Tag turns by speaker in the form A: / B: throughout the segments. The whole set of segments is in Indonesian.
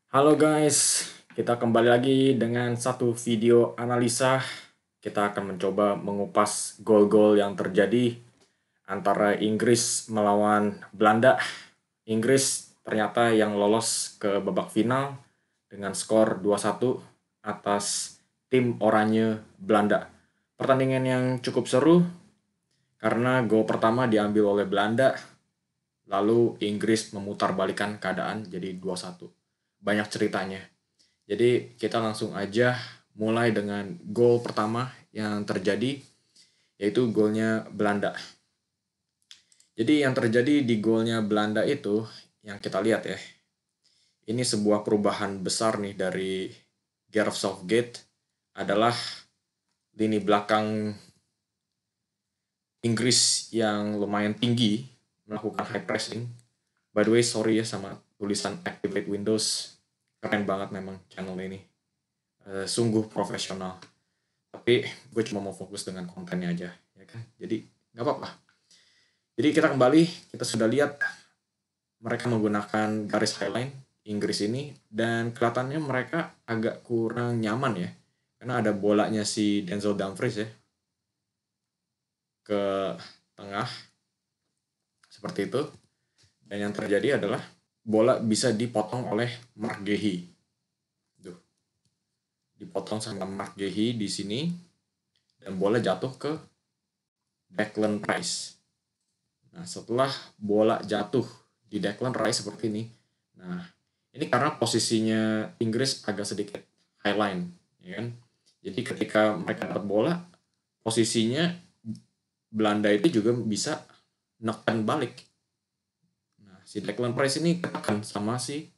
A: Halo guys, kita kembali lagi dengan satu video analisa. Kita akan mencoba mengupas gol-gol yang terjadi antara Inggris melawan Belanda. Inggris ternyata yang lolos ke babak final dengan skor 2-1 atas tim oranye Belanda. Pertandingan yang cukup seru karena gol pertama diambil oleh Belanda, lalu Inggris memutarbalikkan keadaan jadi 2-1. Banyak ceritanya. Jadi kita langsung aja mulai dengan gol pertama yang terjadi, yaitu golnya Belanda. Jadi yang terjadi di golnya Belanda itu, yang kita lihat ya, ini sebuah perubahan besar nih dari Gareth Southgate, adalah lini belakang Inggris yang lumayan tinggi, melakukan high pressing. By the way, sorry ya sama tulisan Activate Windows, keren banget memang channel ini. Sungguh profesional. Tapi gue cuma mau fokus dengan kontennya aja, ya kan? Jadi nggak apa-apa. Jadi kita kembali, kita sudah lihat mereka menggunakan garis highline Inggris ini, dan kelihatannya mereka agak kurang nyaman ya, karena ada bolanya si Denzel Dumfries ya ke tengah seperti itu, dan yang terjadi adalah bola bisa dipotong oleh Mark Gehi. Tuh, dipotong sama Mark Gehi di sini, dan bola jatuh ke Declan Rice. Nah, setelah bola jatuh di Declan Rice seperti ini, nah ini karena posisinya Inggris agak sedikit highline, ya kan? Jadi ketika mereka dapat bola, posisinya Belanda itu juga bisa neken balik. Nah, si Declan Rice ini ketekan sama si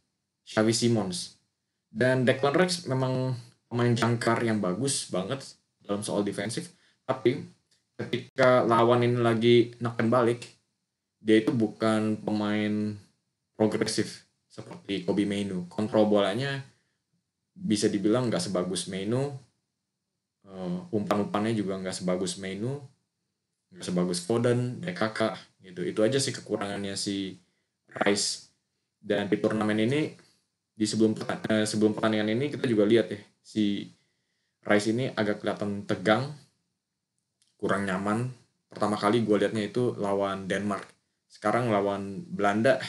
A: Xavi Simons. Dan Declan Rice memang pemain jangkar yang bagus banget dalam soal defensif, tapi ketika lawan ini lagi neken balik, dia itu bukan pemain progresif seperti Kobbie Mainoo. Kontrol bolanya bisa dibilang nggak sebagus Mainoo, umpan-umpannya juga nggak sebagus Mainoo, nggak sebagus Foden, DKK gitu. Itu aja sih kekurangannya si Rice. Dan di turnamen ini, di sebelum pertandingan ini kita juga lihat ya, si Rice ini agak kelihatan tegang, kurang nyaman. Pertama kali gue liatnya itu lawan Denmark. Sekarang lawan Belanda,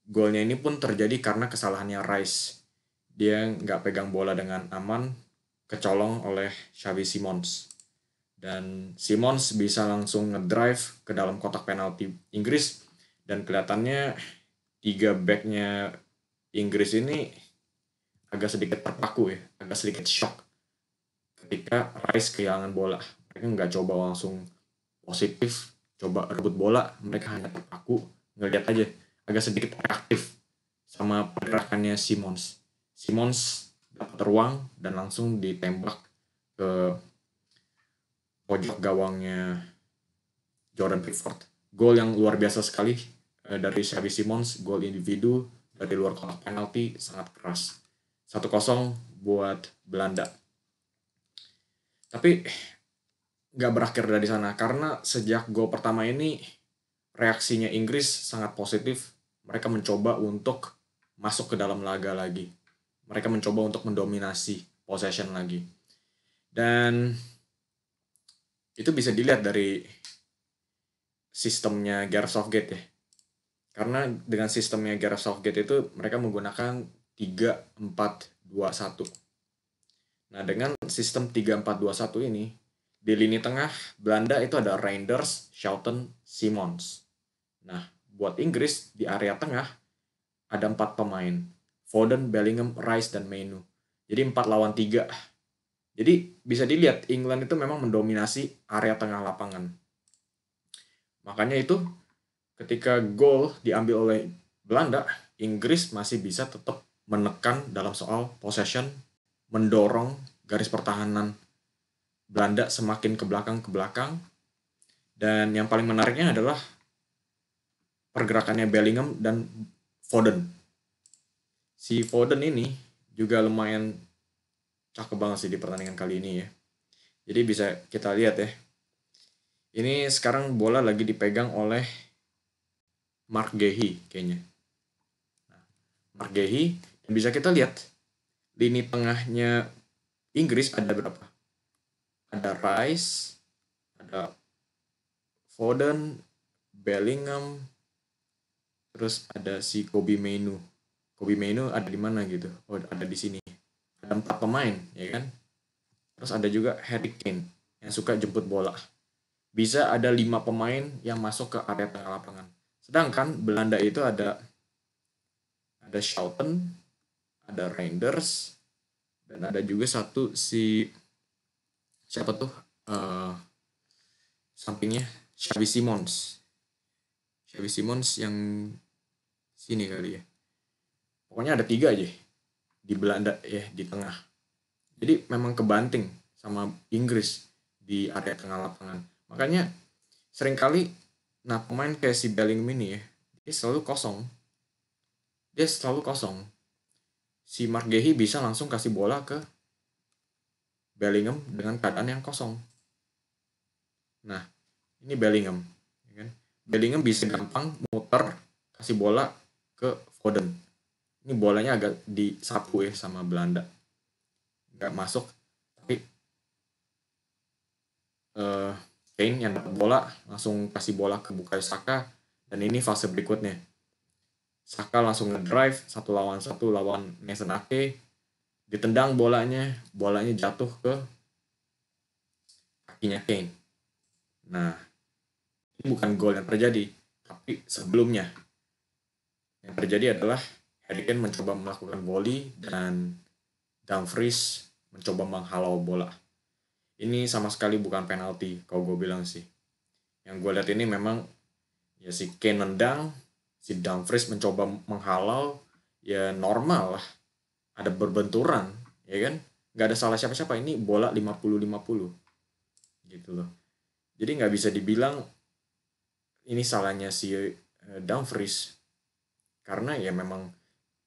A: golnya ini pun terjadi karena kesalahannya Rice. Dia nggak pegang bola dengan aman, kecolong oleh Xavi Simons. Dan Simons bisa langsung ngedrive ke dalam kotak penalti Inggris, dan kelihatannya tiga backnya Inggris ini agak sedikit terpaku ya, agak sedikit shock ketika Rice kehilangan bola. Mereka nggak coba langsung positif, coba rebut bola, mereka hanya terpaku, ngeliat aja, agak sedikit reaktif sama pergerakannya Simons. Simons dapat ruang dan langsung ditembak ke pojok gawangnya Jordan Pickford. Gol yang luar biasa sekali dari Xavi Simons, gol individu dari luar kotak penalti, sangat keras. 1-0 buat Belanda. Tapi nggak berakhir dari sana, karena sejak gol pertama ini reaksinya Inggris sangat positif. Mereka mencoba untuk masuk ke dalam laga lagi. Mereka mencoba untuk mendominasi possession lagi. Dan itu bisa dilihat dari sistemnya Gareth Southgate ya. Karena dengan sistemnya Gareth Southgate itu mereka menggunakan 3-4-2-1. Nah, dengan sistem 3-4-2-1 ini, di lini tengah Belanda itu ada Reinders, Shelton, Simons. Nah, buat Inggris di area tengah ada 4 pemain. Foden, Bellingham, Rice, dan Mainoo. Jadi 4 lawan 3. Jadi bisa dilihat England itu memang mendominasi area tengah lapangan. Makanya itu ketika gol diambil oleh Belanda, Inggris masih bisa tetap menekan dalam soal possession, mendorong garis pertahanan Belanda semakin ke belakang. Dan yang paling menariknya adalah pergerakannya Bellingham dan Foden. Si Foden ini juga lumayan cakep banget sih di pertandingan kali ini ya. Jadi bisa kita lihat ya. Ini sekarang bola lagi dipegang oleh Mark Gehi kayaknya. Mark Gehi, Bisa kita lihat lini tengahnya Inggris ada berapa? Ada Rice, ada Foden, Bellingham, terus ada si Kobbie Mainoo. Kobbie Mainoo ada di mana gitu? Oh, ada di sini. Ada 4 pemain, ya kan? Terus ada juga Harry Kane yang suka jemput bola. Bisa ada 5 pemain yang masuk ke area tengah lapangan. Sedangkan Belanda itu ada Schouten, ada Reinders, dan ada juga satu si siapa tuh sampingnya Xavi Simons yang sini kali ya. Pokoknya ada 3 aja di Belanda ya di tengah. Jadi memang kebanting sama Inggris di area tengah lapangan. Makanya seringkali pemain kayak si Bellingham ini ya, dia selalu kosong. Si Mark Guehi bisa langsung kasih bola ke Bellingham dengan keadaan yang kosong. Nah, ini Bellingham, ya kan? Bellingham bisa gampang muter kasih bola ke Foden. Ini bolanya agak disapu ya sama Belanda, nggak masuk. Tapi Kane yang dapat bola langsung kasih bola ke Bukayo Saka, dan ini fase berikutnya. Saka langsung ngedrive 1 lawan 1 lawan Nathan Ake, ditendang bolanya jatuh ke kakinya Kane. Nah, ini bukan gol yang terjadi, tapi sebelumnya yang terjadi adalah Harry Kane mencoba melakukan volley dan Dumfries mencoba menghalau bola. Ini sama sekali bukan penalti kalau gue bilang sih. Yang gue lihat ini memang ya si Kane nendang, si Dumfries mencoba menghalau, ya normal lah. Ada berbenturan, ya kan? Gak ada salah siapa-siapa, ini bola 50-50. Gitu loh. Jadi gak bisa dibilang ini salahnya si Dumfries. Karena ya memang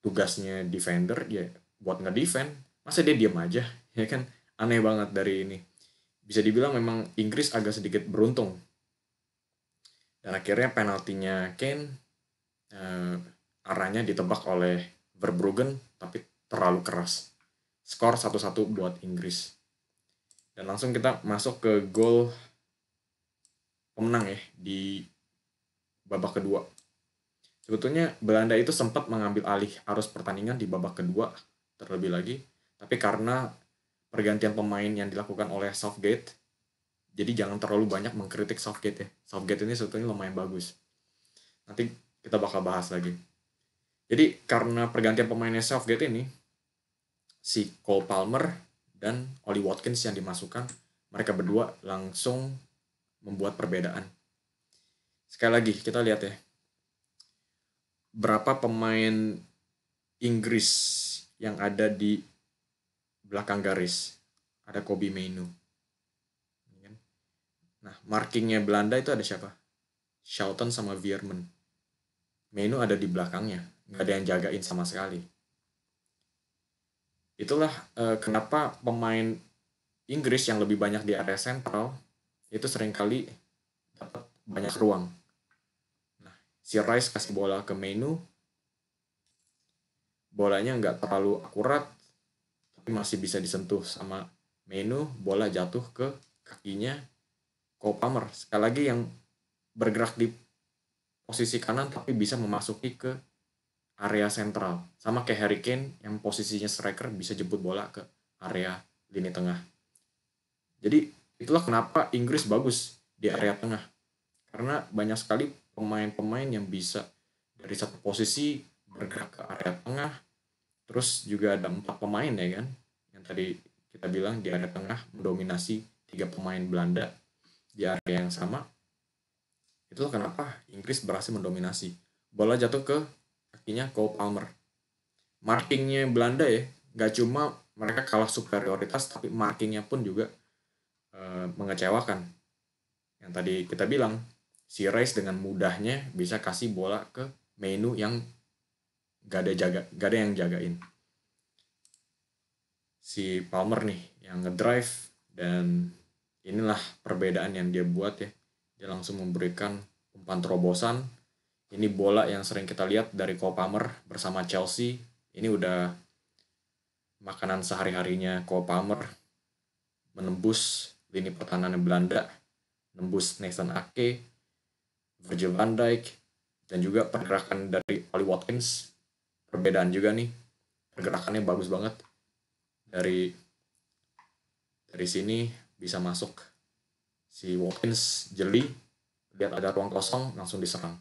A: tugasnya defender ya buat nge-defend. Masa dia diam aja, ya kan? Aneh banget dari ini. Bisa dibilang memang Inggris agak sedikit beruntung. Dan akhirnya penaltinya Kane arahnya ditebak oleh Verbruggen, tapi terlalu keras. Skor 1-1 buat Inggris. Dan langsung kita masuk ke gol pemenang ya di babak kedua. Sebetulnya Belanda itu sempat mengambil alih arus pertandingan di babak kedua terlebih lagi, tapi karena pergantian pemain yang dilakukan oleh Southgate, jadi jangan terlalu banyak mengkritik Southgate ya. Southgate ini sebetulnya lumayan bagus. Nanti kita bakal bahas lagi. Jadi karena pergantian pemainnya Southgate ini, si Cole Palmer dan Oli Watkins yang dimasukkan, mereka berdua langsung membuat perbedaan. Sekali lagi kita lihat ya, berapa pemain Inggris yang ada di belakang garis. Ada Kobbie Mainoo. Nah, markingnya Belanda itu ada siapa? Schouten sama Veerman. Mainoo ada di belakangnya, nggak ada yang jagain sama sekali. Itulah kenapa pemain Inggris yang lebih banyak di area sentral itu seringkali dapat banyak ruang. Nah, si Rice kasih bola ke Mainoo, bolanya nggak terlalu akurat, tapi masih bisa disentuh sama Mainoo, bola jatuh ke kakinya Cole Palmer. Sekali lagi yang bergerak di posisi kanan tapi bisa memasuki ke area sentral. Sama kayak Harry Kane yang posisinya striker bisa jemput bola ke area lini tengah. Jadi itulah kenapa Inggris bagus di area tengah. Karena banyak sekali pemain-pemain yang bisa dari satu posisi bergerak ke area tengah. Terus juga ada 4 pemain ya kan, yang tadi kita bilang di area tengah mendominasi 3 pemain Belanda di area yang sama. Itulah kenapa Inggris berhasil mendominasi. Bola jatuh ke kakinya Cole Palmer. Markingnya Belanda ya, gak cuma mereka kalah superioritas, tapi markingnya pun juga mengecewakan. Yang tadi kita bilang, si Rice dengan mudahnya bisa kasih bola ke Mainoo yang gak ada yang jagain. Si Palmer nih yang ngedrive, dan inilah perbedaan yang dia buat ya. Dia langsung memberikan umpan terobosan. Ini bola yang sering kita lihat dari Cole Palmer bersama Chelsea Ini udah makanan sehari-harinya Cole Palmer, menembus lini pertahanan Belanda, menembus Nathan Ake, Virgil van Dijk, dan juga pergerakan dari Ollie Watkins. Perbedaan juga nih, pergerakannya bagus banget. Dari sini bisa masuk si Watkins jeli, lihat ada ruang kosong, langsung diserang.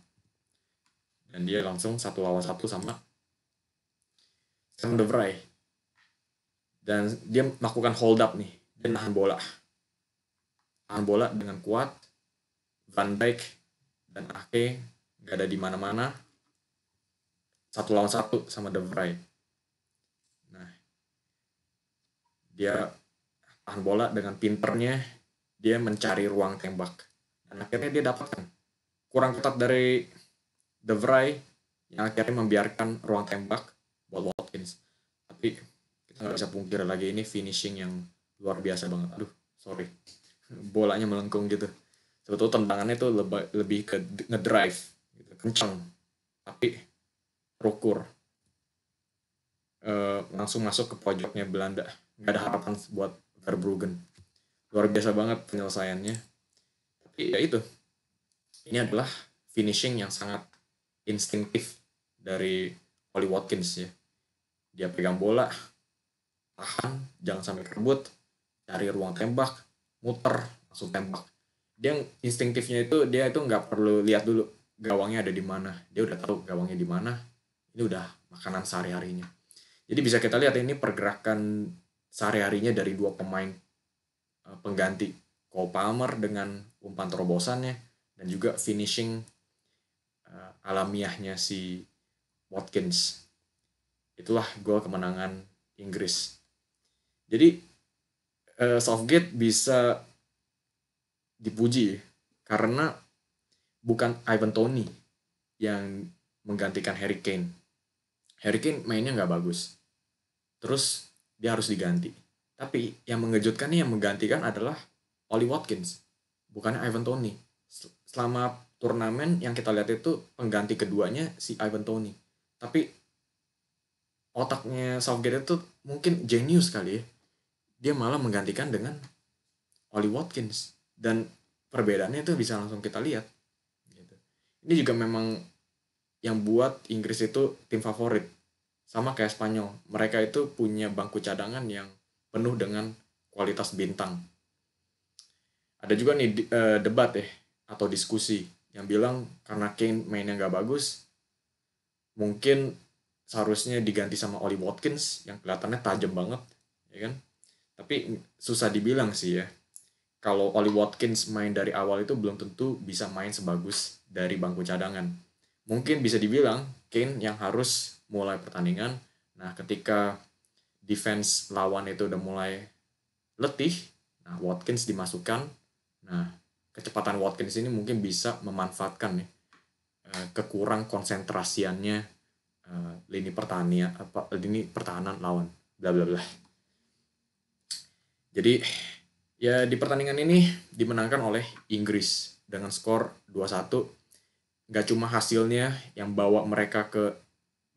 A: Dan dia langsung 1-1 sama Sam de Vrij. Dan dia melakukan hold up nih, dia nahan bola dengan kuat. Van Dijk dan Ake gak ada di mana-mana, 1-1 sama de Vrij. Nah, dia tahan bola dengan pinternya, dia mencari ruang tembak, dan akhirnya dia dapatkan. Kurang ketat dari de Vrij yang akhirnya membiarkan ruang tembak buat Watkins. Tapi kita nggak bisa pungkir lagi, ini finishing yang luar biasa banget. Aduh, sorry, bolanya melengkung gitu. Sebetulnya tendangannya tuh lebih ke ngedrive gitu, kencang, tapi terukur. Langsung masuk ke pojoknya Belanda. Nggak ada harapan buat Verbruggen. Luar biasa banget penyelesaiannya. Tapi ya itu, ini adalah finishing yang sangat instinktif dari Ollie Watkins ya. Dia pegang bola, tahan, jangan sampai kerebut, cari ruang tembak, muter, langsung tembak. Dia instinktifnya itu, dia itu nggak perlu lihat dulu gawangnya ada di mana. Dia udah tahu gawangnya di mana. Ini udah makanan sehari-harinya. Jadi bisa kita lihat ini pergerakan sehari-harinya dari dua pemain pengganti. Cole Palmer dengan umpan terobosannya, dan juga finishing alamiahnya si Watkins. Itulah gol kemenangan Inggris. Jadi Southgate bisa dipuji karena bukan Ivan Toney yang menggantikan Harry Kane. Harry Kane mainnya nggak bagus, terus dia harus diganti. Tapi yang mengejutkan nih, yang menggantikan adalah Ollie Watkins, bukan Ivan Toney. Selama turnamen yang kita lihat itu pengganti keduanya si Ivan Toney. Tapi otaknya Southgate itu mungkin jenius kali ya. Dia malah menggantikan dengan Ollie Watkins. Dan perbedaannya itu bisa langsung kita lihat. Ini juga memang yang buat Inggris itu tim favorit. Sama kayak Spanyol. Mereka itu punya bangku cadangan yang penuh dengan kualitas bintang. Ada juga nih debat ya, atau diskusi yang bilang karena Kane mainnya nggak bagus, mungkin seharusnya diganti sama Ollie Watkins yang kelihatannya tajam banget, ya kan? Tapi susah dibilang sih ya. Kalau Ollie Watkins main dari awal itu belum tentu bisa main sebagus dari bangku cadangan. Mungkin bisa dibilang Kane yang harus mulai pertandingan. Nah, ketika defense lawan itu udah mulai letih, nah Watkins dimasukkan. Nah, kecepatan Watkins ini mungkin bisa memanfaatkan nih kekurang konsentrasiannya lini pertahanan lawan, bla bla bla. Jadi ya di pertandingan ini dimenangkan oleh Inggris dengan skor 2-1. Gak cuma hasilnya yang bawa mereka ke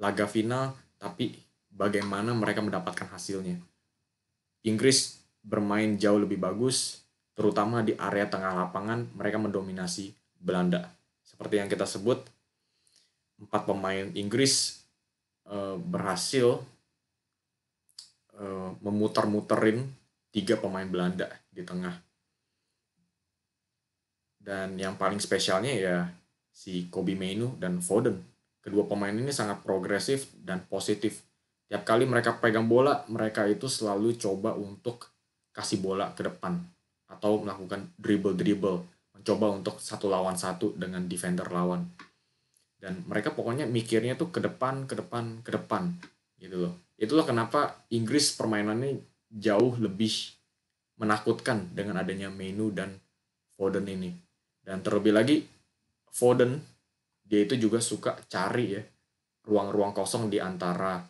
A: laga final, tapi bagaimana mereka mendapatkan hasilnya. Inggris bermain jauh lebih bagus, terutama di area tengah lapangan. Mereka mendominasi Belanda. Seperti yang kita sebut, 4 pemain Inggris berhasil memuter-muterin 3 pemain Belanda di tengah. Dan yang paling spesialnya ya si Kobbie Mainoo dan Foden. Kedua pemain ini sangat progresif dan positif. Tiap kali mereka pegang bola, mereka itu selalu coba untuk kasih bola ke depan atau melakukan dribble, mencoba untuk 1-1 dengan defender lawan. Dan mereka pokoknya mikirnya tuh ke depan gitu loh. Itulah kenapa Inggris permainannya jauh lebih menakutkan dengan adanya Mainoo dan Foden ini. Dan terlebih lagi Foden, dia itu juga suka cari ya ruang-ruang kosong di antara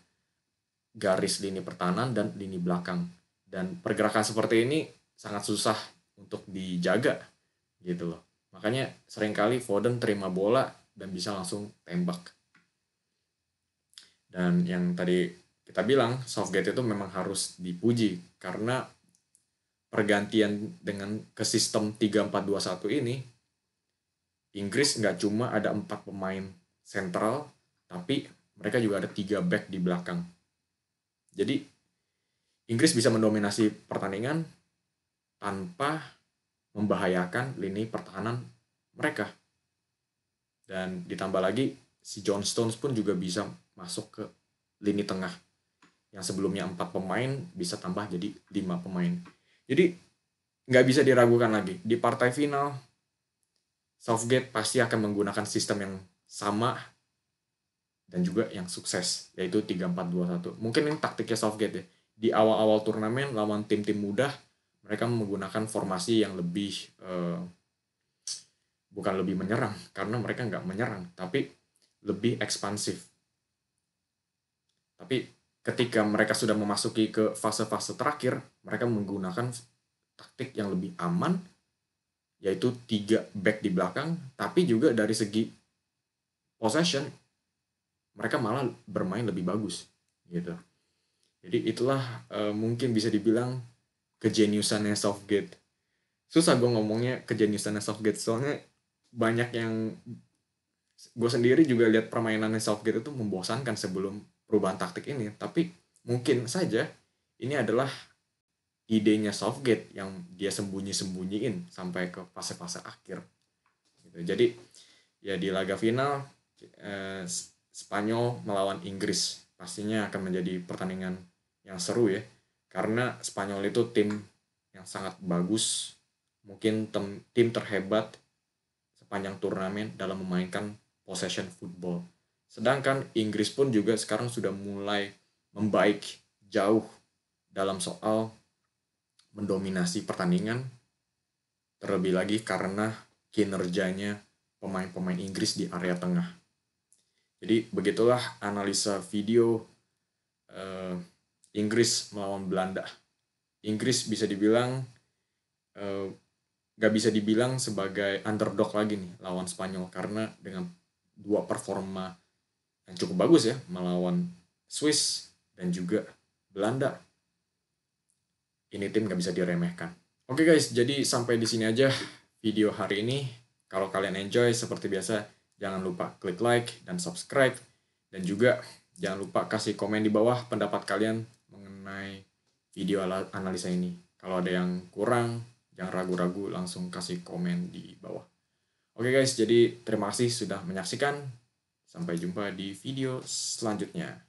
A: garis lini pertahanan dan lini belakang. Dan pergerakan seperti ini sangat susah untuk dijaga gitu loh. Makanya seringkali Foden terima bola dan bisa langsung tembak. Dan yang tadi kita bilang, Southgate itu memang harus dipuji karena pergantian dengan ke sistem 3-4-2-1 ini, Inggris nggak cuma ada 4 pemain sentral, tapi mereka juga ada 3 back di belakang. Jadi Inggris bisa mendominasi pertandingan tanpa membahayakan lini pertahanan mereka. Dan ditambah lagi, si John Stones pun juga bisa masuk ke lini tengah. Yang sebelumnya 4 pemain bisa tambah jadi 5 pemain. Jadi nggak bisa diragukan lagi. Di partai final, Southgate pasti akan menggunakan sistem yang sama dan juga yang sukses, yaitu 3-4-2-1. Mungkin ini taktiknya Southgate ya. Di awal-awal turnamen lawan tim-tim mudah, mereka menggunakan formasi yang lebih bukan lebih menyerang, karena mereka nggak menyerang, tapi lebih ekspansif. Tapi ketika mereka sudah memasuki ke fase-fase terakhir, mereka menggunakan taktik yang lebih aman, yaitu 3 back di belakang, tapi juga dari segi possession, mereka malah bermain lebih bagus. Gitu. Jadi itulah mungkin bisa dibilang kejeniusannya Southgate. Susah gue ngomongnya kejeniusannya Southgate, soalnya banyak yang gue sendiri juga lihat permainannya Southgate itu membosankan sebelum perubahan taktik ini, tapi mungkin saja ini adalah idenya Southgate yang dia sembunyi-sembunyiin sampai ke fase-fase akhir. Gitu. Jadi ya di laga final Spanyol melawan Inggris pastinya akan menjadi pertandingan yang seru ya, karena Spanyol itu tim yang sangat bagus, mungkin tim terhebat sepanjang turnamen dalam memainkan possession football. Sedangkan Inggris pun juga sekarang sudah mulai membaik jauh dalam soal mendominasi pertandingan, terlebih lagi karena kinerjanya pemain-pemain Inggris di area tengah. Jadi begitulah analisa video Inggris melawan Belanda. Inggris bisa dibilang gak bisa dibilang sebagai underdog lagi nih lawan Spanyol, karena dengan 2 performa yang cukup bagus ya melawan Swiss dan juga Belanda, ini tim gak bisa diremehkan. Oke guys, jadi sampai di sini aja video hari ini. Kalau kalian enjoy, seperti biasa jangan lupa klik like dan subscribe, dan juga jangan lupa kasih komen di bawah pendapat kalian mengenai video analisa ini. Kalau ada yang kurang, jangan ragu-ragu, langsung kasih komen di bawah. Oke guys, jadi terima kasih sudah menyaksikan. Sampai jumpa di video selanjutnya.